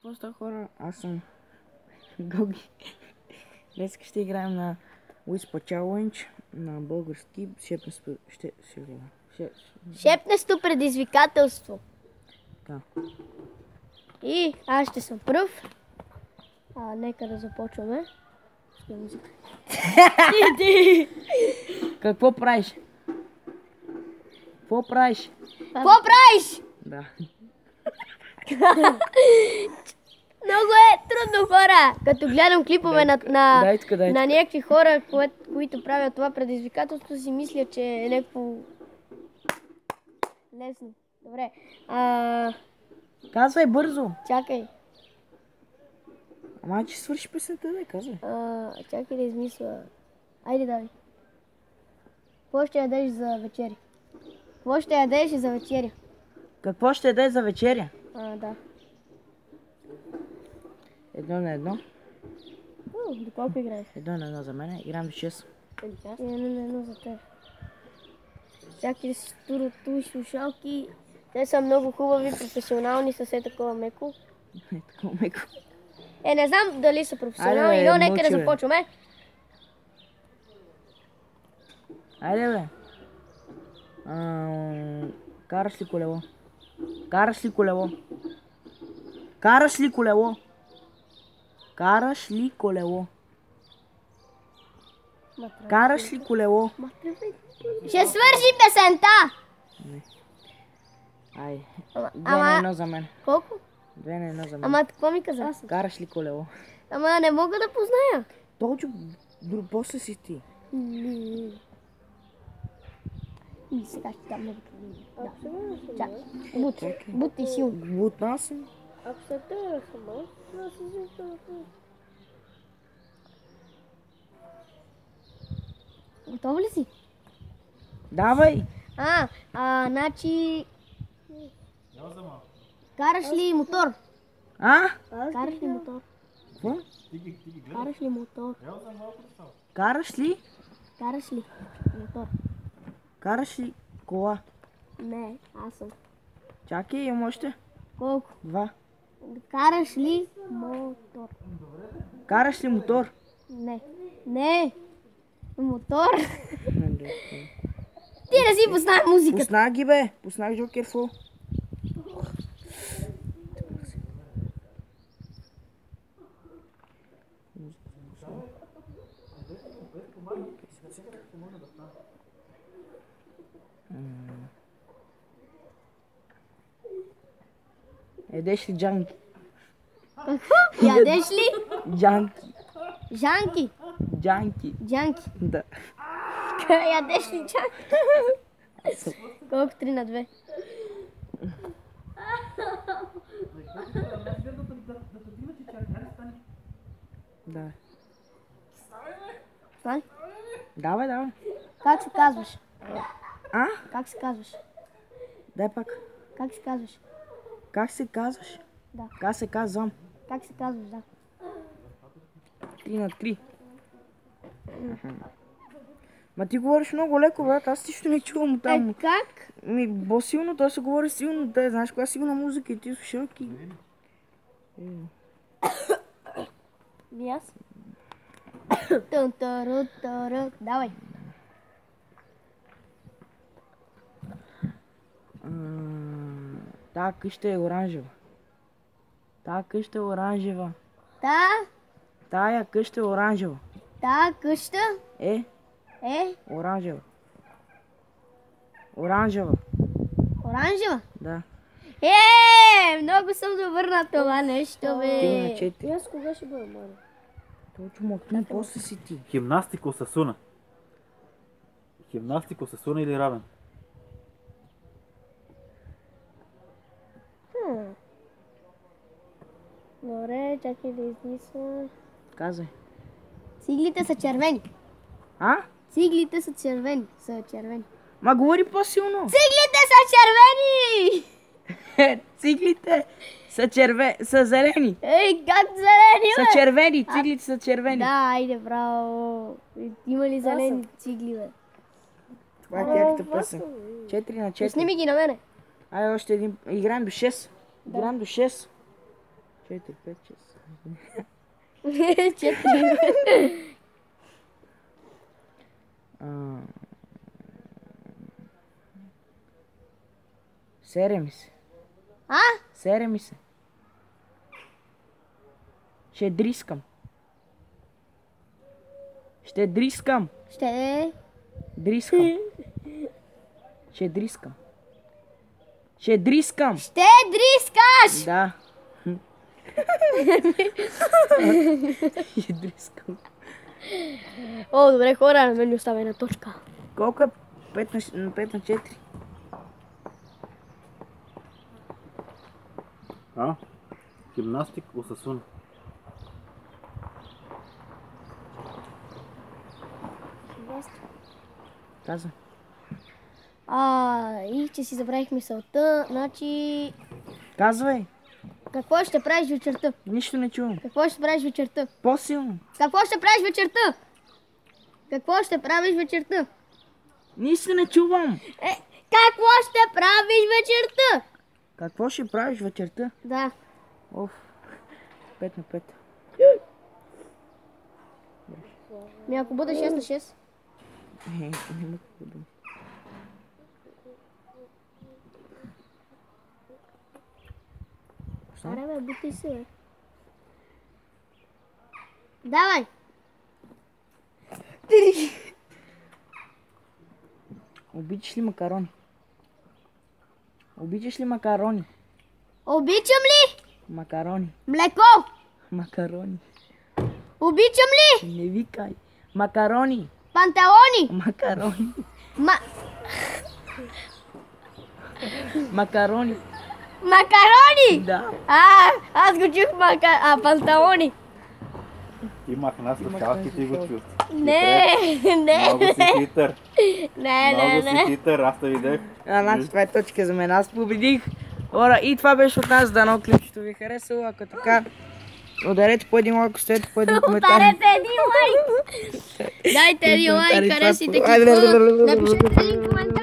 Какво става, хора? Аз съм Гоги. Днес ще играем на Whisper Challenge на български. Шепнесто предизвикателство. Да. И аз ще съм пръв. Нека да започваме. Какво правиш? Какво правиш? Какво правиш? Да. Много е трудно, хора. Като гледам клипове на някакви хора, които правят това предизвикателство, си мисля, че е някакво лесно. Добре. Казвай бързо. Чакай. Ама че свърши песента, да казвай. Чакай да измисля. Айде, давай. Какво ще ядеш за вечеря? Какво ще ядеш за вечеря? Какво ще ядеш за вечеря? Да. 1-1. До колко играеш? 1-1 за мен. Играем до 6. 1-1 за теб. Чакай да си стурат туи слушалки. Те са много хубави, професионални, са все такова меко. Такова меко. Не знам дали са професионални, но нека да започваме. Айде, бе. Караш ли колело? Караш ли колело? Караш ли колело? Караш ли колело? Караш ли колело? Ще свърши песента! Не. Ай, 2-1 за мен. Колко? 2-1 за мен. Ама какво ми каза? Караш ли колело? Ама не мога да позная. Точно, после си ти. И сега ще дам много трудно. Чакай. Бути силно. Бутна съм. Ако се търа сама, да се взема. Готов ли си? Давай! Значи... Караш ли мотор? Караш ли мотор? Какво? Караш ли мотор? Караш ли? Караш ли мотор? Караш ли кола? Не, аз съм. Чакай, имам още. Колко? 2. Караш ли мотор? Караш ли мотор? Не. Мотор. Ти не си пусна музиката. Пусна ги, бе. Пуснах Joker Flow. Ядеш ли джанки? Ядеш ли? Джанки. Жанки? Джанки. Джанки. Да. Ядеш ли джанки? Колко 3-2? Да. Стань. Давай. Как се казваш? Как се казваш? Дай пак. Как се казваш? Как се казваш? Да. Как се казвам? Как се казваш, да. 3-3. Ма ти говориш много леко, брат. Аз нищо не чувам там. Как? Силно, той се говори силно. Те знаеш коя силна музика и ти слушалки. И аз? Давай. Тая къща е оранжева. Тая къща е оранжева. Тая къща е оранжева. Оранжева? Да. Много съм добър на това нещо, бе. 3-4. Аз кога ще бъда, мама? Точно мъкни, после си ти. Химнастико Сасуна. Химнастико Сасуна или равен? Добре, чакай да измисля. Казвай. Циглите са червени. Циглите са червени. Ма говори по-силно. Циглите са червени! Циглите са зелени. Как зелени, бе? Са червени, циглите са червени. Да, айде, браво. Има ли зелени цигли, бе? Това е тяхната песен. 4-4. Сними ги на мене. Айде още един. Играем до 6. 4, 5, 6. 4. Сере ми се. А? Сере ми се. Ще дрискам. Ще дрискам. Ще. Дрискам. Ще дрискам. Ще дрискам. Ще дрискаш! Да. Ще дрискам. О, добре хора, на мен ми остава една точка. Колко е 5 на 4? Гимнастик Осасуна. Каза. И че си забравих мисълта, значи... Казвай. Какво ще правиш вечерта? Нищо не чувам. Какво ще правиш вечерта? По-силно. Какво ще правиш вечерта? Какво ще правиш вечерта? Нищо не чувам. Какво ще правиш вечерта? Какво ще правиш вечерта? Да. Оф. 5 на 5. Ми ако бъде 6 на 6. Не ма какво да. Аре бе, бутай се бе. Давай! Обичаш ли макарони? Обичаш ли макарони? Обичам ли? Макарони. Млеко! Макарони. Обичам ли? Не викай. Макарони. Панталони! Макарони. Макарони. Макарони! Да. Аз го чух панталони. Ти махна слушалките и го чувства. Не. Много си хитър. Не. Много си хитър, аз те видях. Значи това е точка за мен. Аз победих. Хора, и това беше от нас. Дано клипчето ви е харесало. Ако така, ударете по един лайк, оставете по един коментар. Ударете един лайк! Дайте един лайк, харесайте какво. Напишете един коментар.